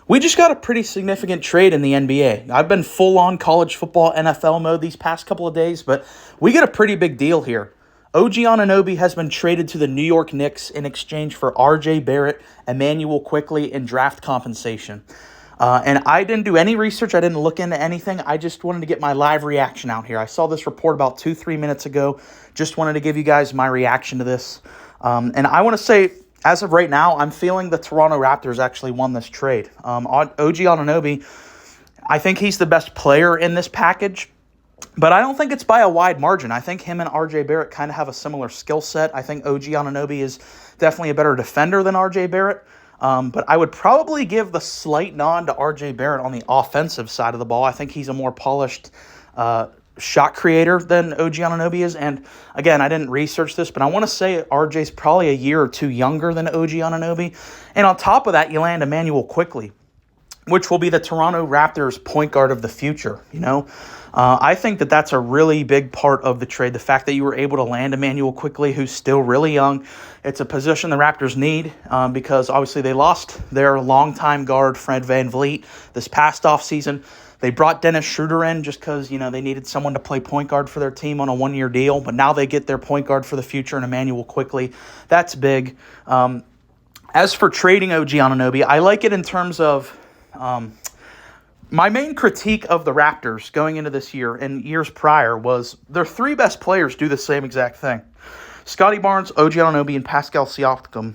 We just got a pretty significant trade in the NBA. I've been full-on college football NFL mode these past couple of days, but we get a pretty big deal here. OG Anunoby has been traded to the New York Knicks in exchange for RJ Barrett, Emmanuel Quickley, and draft compensation. And I didn't do any research. I didn't look into anything. I just wanted to get my live reaction out here. I saw this report about 2-3 minutes ago. Just wanted to give you guys my reaction to this. And I want to say, as of right now, I'm feeling the Toronto Raptors actually won this trade. OG Anunoby, I think he's the best player in this package, but I don't think it's by a wide margin. I think him and RJ Barrett kind of have a similar skill set. I think OG Anunoby is definitely a better defender than RJ Barrett, but I would probably give the slight nod to RJ Barrett on the offensive side of the ball. I think he's a more polished shot creator than OG Anunoby is. And again, I didn't research this, but I want to say RJ's probably a year or two younger than OG Anunoby. And on top of that, you land Emmanuel Quickley, which will be the Toronto Raptors point guard of the future. I think that that's a really big part of the trade. The fact that you were able to land Emmanuel Quickley, who's still really young. It's a position the Raptors need because obviously they lost their longtime guard, Fred VanVleet, this past offseason. They brought Dennis Schroeder in just because, they needed someone to play point guard for their team on a one-year deal. But now they get their point guard for the future in Emmanuel Quickley. That's big. As for trading OG Anunoby, I like it in terms of my main critique of the Raptors going into this year and years prior was their three best players do the same exact thing. Scotty Barnes, OG Anunoby, and Pascal Siakam.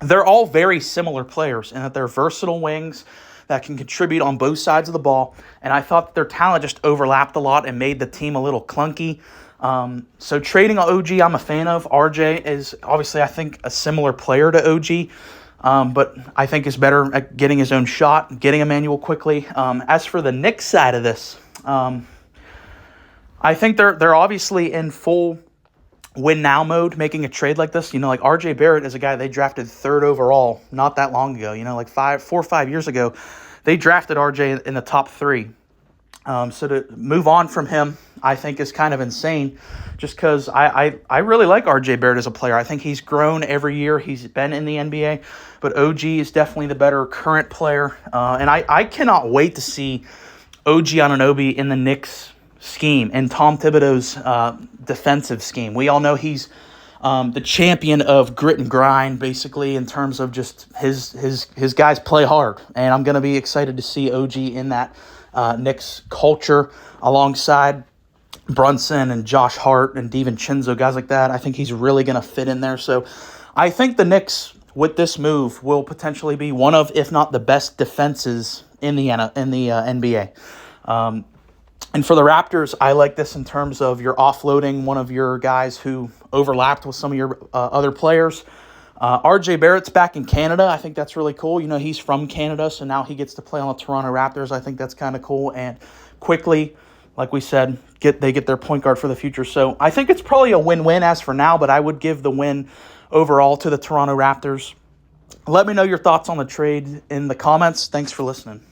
They're all very similar players in that they're versatile wings that can contribute on both sides of the ball. And I thought that their talent just overlapped a lot and made the team a little clunky. So trading OG, I'm a fan of. RJ is obviously, I think, a similar player to OG, but I think is better at getting his own shot, getting Emmanuel Quickley. As for the Knicks side of this, I think they're obviously in full win-now mode making a trade like this. Like RJ Barrett is a guy they drafted 3rd overall not that long ago. Like 4 or 5 years ago, they drafted RJ in the top 3. So to move on from him, I think is kind of insane just because I really like RJ Barrett as a player. I think he's grown every year he's been in the NBA, but OG is definitely the better current player. And I cannot wait to see OG Anunoby in the Knicks scheme and Tom Thibodeau's defensive scheme. We all know he's the champion of grit and grind, basically, in terms of just his guys play hard. And I'm going to be excited to see OG in that Knicks culture alongside Brunson and Josh Hart and DiVincenzo, guys like that. I think he's really going to fit in there. So I think the Knicks, with this move, will potentially be one of, if not the best defenses in the NBA. And for the Raptors, I like this in terms of you're offloading one of your guys who overlapped with some of your other players. RJ Barrett's back in Canada. I think that's really cool. He's from Canada, so now he gets to play on the Toronto Raptors. I think that's kind of cool. And quickly, like we said, they get their point guard for the future. So I think it's probably a win-win as for now, but I would give the win overall to the Toronto Raptors. Let me know your thoughts on the trade in the comments. Thanks for listening.